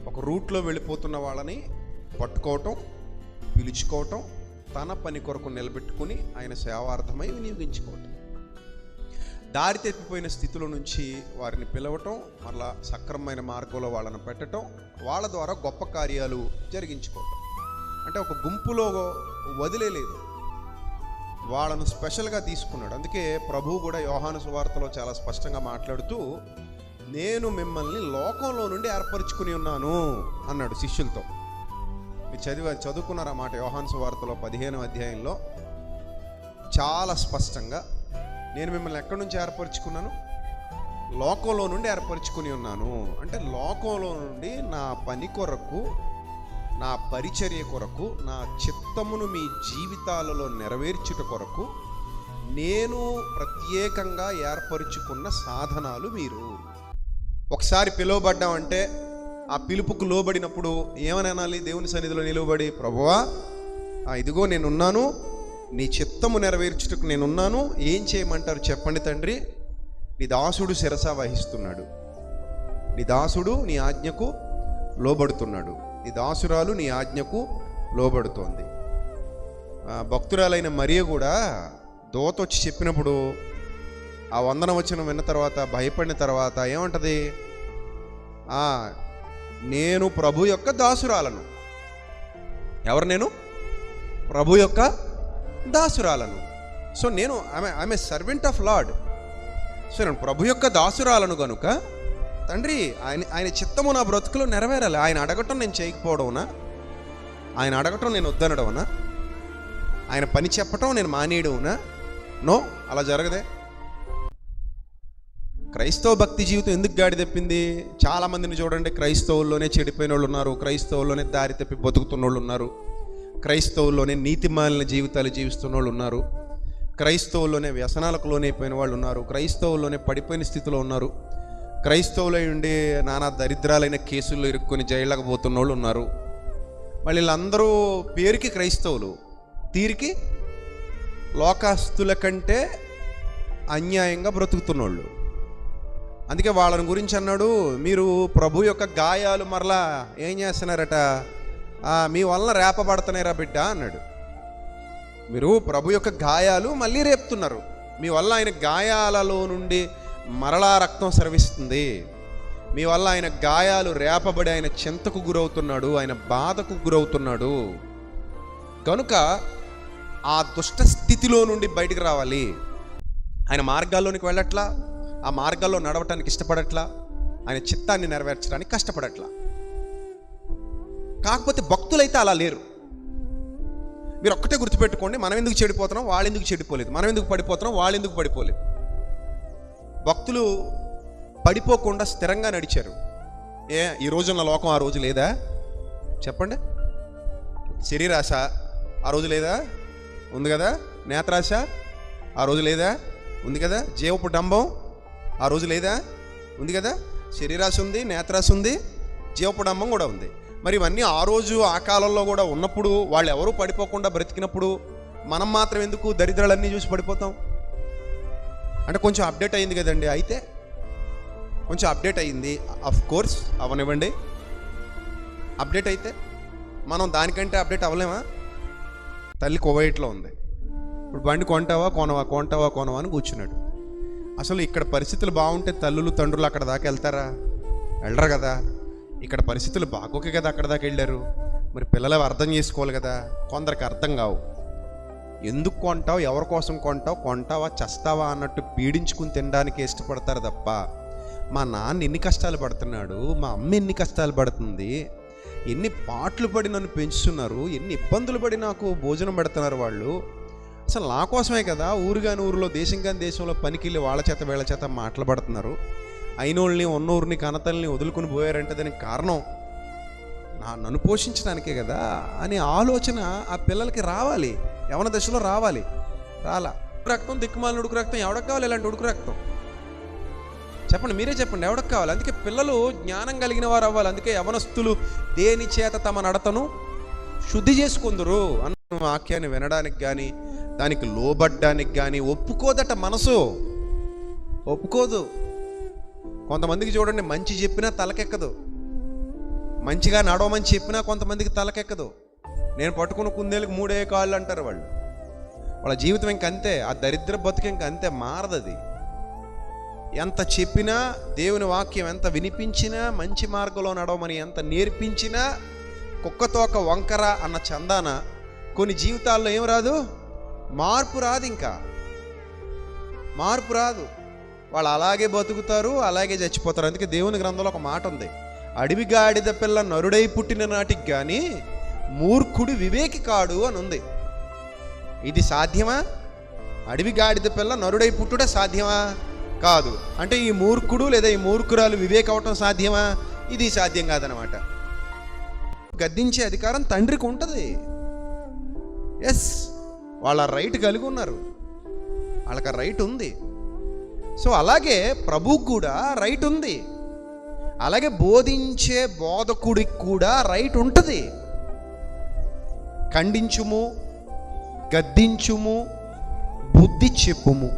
ఒక రూట్లో వెళ్ళిపోతున్న వాళ్ళని పట్టుకోవటం, పిలుచుకోవటం, తన పని కొరకు నిలబెట్టుకుని ఆయన సేవార్థమై వినియోగించుకోవటం. దారి తప్పిపోయిన స్థితిలో నుంచి వారిని పిలవటం, మరలా సక్రమమైన మార్గంలో వాళ్ళని పెట్టడం, వాళ్ళ ద్వారా గొప్ప కార్యాలు జరిగించుకోవటం. అంటే ఒక గుంపులో వదిలేదు, వాళ్ళను స్పెషల్గా తీసుకున్నాడు. అందుకే ప్రభువు కూడా యోహాను సువార్తలో చాలా స్పష్టంగా మాట్లాడుతూ, నేను మిమ్మల్ని లోకంలో నుండి ఏర్పరచుకుని ఉన్నాను అన్నాడు శిష్యులతో. మీరు చదువుకున్నారు ఆ మాట యోహాను సువార్తలో 15వ అధ్యాయంలో చాలా స్పష్టంగా. నేను మిమ్మల్ని ఎక్కడి నుంచి ఏర్పరచుకున్నాను? లోకంలో నుండి ఏర్పరచుకుని ఉన్నాను. అంటే లోకంలో నుండి నా పని కొరకు, నా పరిచర్య కొరకు, నా చిత్తమును మీ జీవితాలలో నెరవేర్చుట కొరకు నేను ప్రత్యేకంగా ఏర్పరచుకున్న సాధనాలు మీరు. ఒకసారి పిలువబడ్డామంటే ఆ పిలుపుకు లోబడినప్పుడు ఏమని అనాలి? దేవుని సన్నిధిలో నిలువబడి, ప్రభువా ఇదిగో నేనున్నాను, నీ చిత్తము నెరవేర్చుటకు నేనున్నాను, ఏం చేయమంటారు చెప్పండి తండ్రి. నీ దాసుడు శిరస వహిస్తున్నాడు, నీ దాసుడు నీ ఆజ్ఞకు లోబడుతున్నాడు, నీ దాసురాలు నీ ఆజ్ఞకు లోబడుతోంది. భక్తురాలైన మరియ కూడా దూత వచ్చి చెప్పినప్పుడు ఆ వందనవచనం విన్న తర్వాత, భయపడిన తర్వాత ఏమంటది? నేను ప్రభు యొక్క దాసురాలను. ఎవరు? నేను ప్రభు యొక్క దాసురాలను. సో నేను I'm a servant of lord. So నేను ప్రభు యొక్క దాసురాలను కనుక తండ్రి ఆయన చిత్తము నా బ్రతుకులో నెరవేరాలి. ఆయన అడగటం నేను చేయకపోవడవునా? ఆయన అడగటం నేను వద్దనడవునా? ఆయన పని చెప్పటం నేను మానేయడవునా? నో, అలా జరగదే. క్రైస్తవ భక్తి జీవితం ఎందుకు గాడి తప్పింది? చాలామందిని చూడండి, క్రైస్తవుల్లోనే చెడిపోయిన వాళ్ళు ఉన్నారు, క్రైస్తవుల్లోనే దారి తప్పి బతుకుతున్న వాళ్ళు ఉన్నారు, క్రైస్తవుల్లోనే నీతిమాలిన జీవితాలు జీవిస్తున్న వాళ్ళు ఉన్నారు, క్రైస్తవుల్లోనే వ్యసనాలకు లోనైపోయిన వాళ్ళు ఉన్నారు, క్రైస్తవుల్లోనే పడిపోయిన స్థితిలో ఉన్నారు, క్రైస్తవులై ఉండి నానా దరిద్రాలైన కేసుల్లో ఇరుక్కొని జైళ్ళకు పోతున్న వాళ్ళు ఉన్నారు. మళ్ళీ వీళ్ళందరూ పేరుకి క్రైస్తవులు, తీరికి లోకాస్తుల కంటే అన్యాయంగా బ్రతుకుతున్నోళ్ళు. అందుకే వాళ్ళని గురించి అన్నాడు, మీరు ప్రభు యొక్క గాయాలు మరలా ఏం చేస్తున్నారట? మీ వలన రేపబడుతున్నారా బిడ్డ అన్నాడు. మీరు ప్రభు యొక్క గాయాలు మళ్ళీ రేపుతున్నారు, మీ వల్ల ఆయన గాయాలలో నుండి మరలా రక్తం స్రవిస్తుంది, మీ వల్ల ఆయన గాయాలు రేపబడి ఆయన చింతకు గురవుతున్నాడు, ఆయన బాధకు గురవుతున్నాడు. కనుక ఆ దుష్ట స్థితిలో నుండి బయటికి రావాలి. ఆయన మార్గాల్లోనికి వెళ్ళట్లా, ఆ మార్గాల్లో నడవటానికి ఇష్టపడట్లా, ఆయన చిత్తాన్ని నెరవేర్చడానికి కష్టపడట్లా. కాకపోతే భక్తులైతే అలా లేరు. మీరు ఒక్కటే గుర్తుపెట్టుకోండి, మనం ఎందుకు చెడిపోతున్నాం, వాళ్ళు ఎందుకు చెడిపోలేదు, మనం ఎందుకు పడిపోతున్నాం, వాళ్ళు ఎందుకు పడిపోలేదు. భక్తులు పడిపోకుండా స్థిరంగా నడిచారు. ఈ రోజున్న లోకం ఆ రోజు లేదా చెప్పండి? శరీరాశ ఆ రోజు లేదా? ఉంది కదా. నేత్రాశ ఆ రోజు లేదా? ఉంది కదా. జీవపు డంబం ఆ రోజు లేదా? ఉంది కదా. శరీరాశ ఉంది, నేత్రాశ ఉంది, జీవపు డంబం కూడా ఉంది. మరి ఇవన్నీ ఆ రోజు ఆ కాలంలో కూడా ఉన్నప్పుడు వాళ్ళు ఎవరూ పడిపోకుండా బ్రతికినప్పుడు మనం మాత్రం ఎందుకు దరిద్రాలన్నీ చూసి పడిపోతాం? అంటే కొంచెం అప్డేట్ అయింది కదండి. అయితే కొంచెం అప్డేట్ అయింది, అఫ్ కోర్స్ అవనివ్వండి. అప్డేట్ అయితే మనం దానికంటే అప్డేట్ అవ్వలేమా? తల్లి కువైట్లో ఉంది, ఇప్పుడు బండి కొంటావా కొనవా, కొంటావా కొనవా అని కూర్చున్నాడు. అసలు ఇక్కడ పరిస్థితులు బాగుంటే తల్లులు తండ్రులు అక్కడ దాకా వెళ్తారా? వెళ్ళరు కదా. ఇక్కడ పరిస్థితులు బాగోకే కదా అక్కడ దాకా వెళ్ళారు. మరి పిల్లలు అర్థం చేసుకోవాలి కదా. కొందరికి అర్థం కావు. ఎందుకు కొంటావు, ఎవరి కోసం కొంటావు, కొంటావా చస్తావా అన్నట్టు పీడించుకుని తినడానికి ఇష్టపడతారు తప్ప, మా నాన్న ఎన్ని కష్టాలు పడుతున్నాడు, మా అమ్మ ఎన్ని కష్టాలు పడుతుంది, ఎన్ని పాటలు పడి నన్ను పెంచుతున్నారు, ఎన్ని ఇబ్బందులు పడి నాకు భోజనం పెడుతున్నారు వాళ్ళు, అసలు నా కోసమే కదా ఊరు కాని ఊరిలో దేశం కాని దేశంలో పనికిళ్ళి వాళ్ళ చేత వీళ్ళ చేత మాట్లాడుతున్నారు, అయినోళ్ళని ఉన్నూరిని కనతల్ని వదులుకుని పోయారంటే దానికి కారణం నన్ను పోషించడానికే కదా అని ఆలోచన ఆ పిల్లలకి రావాలి, యవన దశలో రావాలి. రాలా. రక్తం దిక్కుమాలిన ఉడుకు రక్తం ఎవడకు కావాలి? ఇలాంటి ఉడుకు రక్తం చెప్పండి, మీరే చెప్పండి, ఎవడకు కావాలి? అందుకే పిల్లలు జ్ఞానం కలిగిన వారు అవ్వాలి. అందుకే యవనస్తులు దేని చేత తమ నడతను శుద్ధి చేసుకుందరు అన్న వాక్యాన్ని వినడానికి కానీ దానికి లోబడ్డానికి కానీ ఒప్పుకోదట మనసు, ఒప్పుకోదు. కొంతమందికి చూడండి మంచి చెప్పినా తలకెక్కదు, మంచిగా నడవమని చెప్పినా కొంతమందికి తలకెక్కదు. నేను పట్టుకున్న కుందేలకు 3 కాళ్ళు అంటారు వాళ్ళు. వాళ్ళ జీవితం ఇంకంతే, ఆ దరిద్ర బతుకు ఇంకంతే, మారదది. ఎంత చెప్పినా, దేవుని వాక్యం ఎంత వినిపించినా, మంచి మార్గంలో నడవమని ఎంత నేర్పించినా, కుక్కతోక వంకర అన్న చందాన కొన్ని జీవితాల్లో ఏం రాదు, మార్పు రాదు. ఇంకా మార్పు రాదు. వాళ్ళు అలాగే బతుకుతారు, అలాగే చచ్చిపోతారు. అందుకే దేవుని గ్రంథంలో ఒక మాట ఉంది, అడవి గాడిద పిల్ల నరుడై పుట్టిన నాటికి కానీ మూర్ఖుడు వివేకి కాడు అని ఉంది. ఇది సాధ్యమా? అడవి గాడిద పిల్ల నరుడై పుట్టుట సాధ్యమా? కాదు. అంటే ఈ మూర్ఖుడు లేదా ఈ మూర్ఖురాలు వివేక అవటం సాధ్యమా? ఇది సాధ్యం కాదనమాట. గద్దించే అధికారం తండ్రికి ఉంటుంది. ఎస్, వాళ్ళ రైట్ కలిగి ఉన్నారు, వాళ్ళకి రైట్ ఉంది. సో అలాగే ప్రభువుకు కూడా రైట్ ఉంది. అలాగే బోధించే బోధకుడికి కూడా రైట్ ఉంటుంది. ఖండించుము, గద్దించుము, బుద్ధి చెప్పుము.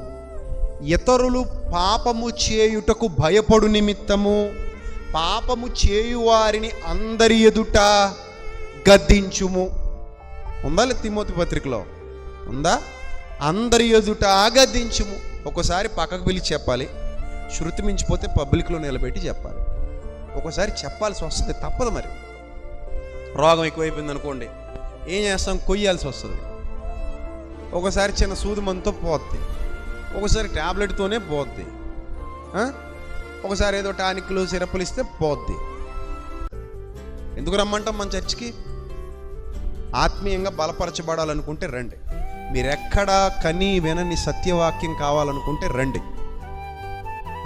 ఇతరులు పాపము చేయుటకు భయపడు నిమిత్తము పాపము చేయువారిని అందరి ఎదుట గద్దించుము. ఉందా లేదు తిమోతి పత్రికలో? ఉందా? అందరి ఎదుట గద్దించుము. ఒక్కోసారి పక్కకు పిలిచి చెప్పాలి, శృతి మించిపోతే పబ్లిక్లో నిలబెట్టి చెప్పాలి. ఒక్కోసారి చెప్పాల్సి వస్తుంది, తప్పదు. మరి రోగం ఎక్కువైపోయింది అనుకోండి, ఏం చేస్తాం, కొయ్యాల్సి వస్తుంది. ఒకసారి చిన్న సూది మందుతో పోద్ది, ఒకసారి ట్యాబ్లెట్తోనే పోద్ది, ఒకసారి ఏదో టానిక్లు సిరప్లు ఇస్తే పోద్ది. ఎందుకు రమ్మంటాం మన చర్చికి? ఆత్మీయంగా బలపరచబడాలనుకుంటే రండి. మీరెక్కడా కని వినని సత్యవాక్యం కావాలనుకుంటే రండి.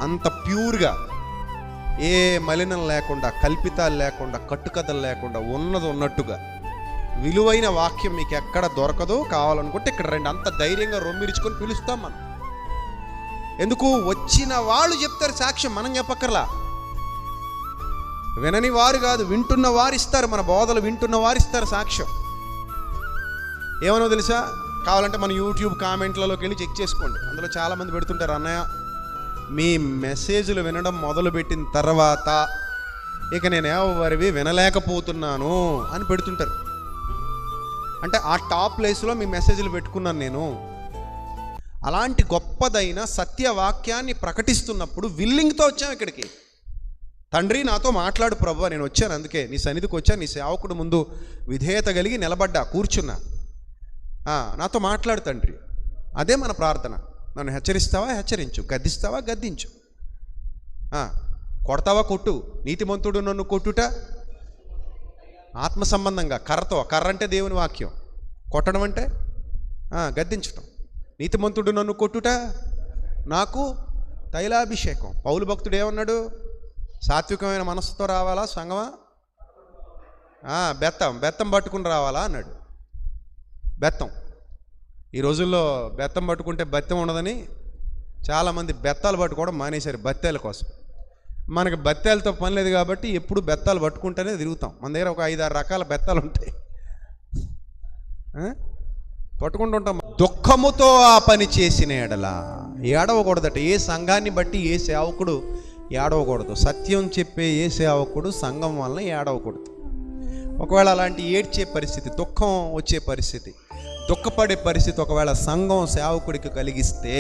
అంత ప్యూర్గా, ఏ మలినం లేకుండా, కల్పితాలు లేకుండా, కట్టుకథలు లేకుండా, ఉన్నది ఉన్నట్టుగా విలువైన వాక్యం మీకు ఎక్కడ దొరకదో కావాలనుకుంటే ఇక్కడ రండి. అంత ధైర్యంగా రొమ్మిరుచుకొని పిలుస్తాం మనం. ఎందుకు? వచ్చిన వాళ్ళు చెప్తారు సాక్ష్యం, మనం చెప్పక్కర్లా. వినని వారు కాదు, వింటున్న వారు ఇస్తారు. మన బోధలు వింటున్న వారు ఇస్తారు సాక్ష్యం. ఏమనో తెలుసా? కావాలంటే మన యూట్యూబ్ కామెంట్లలోకి వెళ్ళి చెక్ చేసుకోండి. అందులో చాలామంది పెడుతుంటారు, అన్నయ్య మీ మెసేజ్లు వినడం మొదలుపెట్టిన తర్వాత ఇక నేను ఎవరివి వినలేకపోతున్నాను అని పెడుతుంటారు. అంటే ఆ టాప్ ప్లేస్లో మీ మెసేజ్లు పెట్టుకున్నాను నేను. అలాంటి గొప్పదైన సత్యవాక్యాన్ని ప్రకటిస్తున్నప్పుడు విల్లింగ్తో వచ్చాం ఇక్కడికి. తండ్రి నాతో మాట్లాడు ప్రభువా, నేను వచ్చాను, అందుకే నీ సన్నిధికి వచ్చాను, నీ సేవకుడు ముందు విధేయత కలిగి నిలబడ్డా, కూర్చున్నా. నాతో మాట్లాడు తండ్రి. అదే మన ప్రార్థన. నన్ను హెచ్చరిస్తావా హెచ్చరించు, గద్దిస్తావా గద్దించు, కొడతావా కొట్టు. నీతిమంతుడు నన్ను కొట్టుట ఆత్మ సంబంధంగా కర్రతో, కర్ర అంటే దేవుని వాక్యం, కొట్టడం అంటే గద్దించటం. నీతిమంతుడు నన్ను కొట్టుట నాకు తైలాభిషేకం. పౌలు భక్తుడు ఏమన్నాడు? సాత్వికమైన మనసుతో రావాలా సంగమా? బెత్తం పట్టుకుని రావాలా అన్నాడు. బెత్తం, ఈ రోజుల్లో బెత్తం పట్టుకుంటే బెత్తం ఉండదని చాలామంది బెత్తాలు పట్టుకోవడం మానేశారు బత్తేల కోసం. మనకి బత్తేలతో పని లేదు కాబట్టి ఎప్పుడు బెత్తాలు పట్టుకుంటేనే తిరుగుతాం. మన దగ్గర ఒక 5-6 రకాల బెత్తాలు ఉంటాయి, పట్టుకుంటుంటాం. దుఃఖముతో ఆ పని చేసిన ఎడల ఏడవకూడదట. ఏ సంఘాన్ని బట్టి ఏ సేవకుడు ఏడవకూడదు. సత్యం చెప్పే ఏ సేవకుడు సంఘం వలన ఏడవకూడదు. ఒకవేళ అలాంటి ఏడ్చే పరిస్థితి, దుఃఖం వచ్చే పరిస్థితి, దుఃఖపడే పరిస్థితి ఒకవేళ సంఘం సేవకుడికి కలిగిస్తే,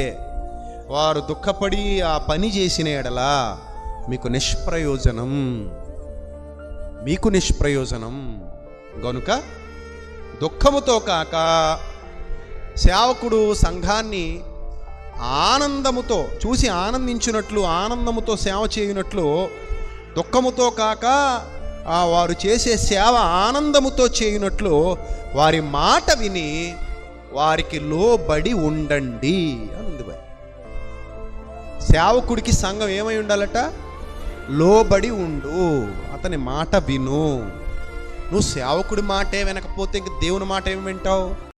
వారు దుఃఖపడి ఆ పని చేసిన ఎడల మీకు నిష్ప్రయోజనం. గనుక దుఃఖముతో కాక సేవకుడు సంఘాన్ని ఆనందముతో చూసి ఆనందించినట్లు, ఆనందముతో సేవ చేయునట్లు, దుఃఖముతో కాక వారు చేసే సేవ ఆనందముతో చేయునట్లు వారి మాట విని వారికి లోబడి ఉండండి అని ఉంది. సేవకుడికి సంఘం ఏమై ఉండాలట? లోబడి ఉండు, అతని మాట విను. నువ్వు సేవకుడి మాటే వినకపోతే ఇంక దేవుని మాట ఏమి వింటావు?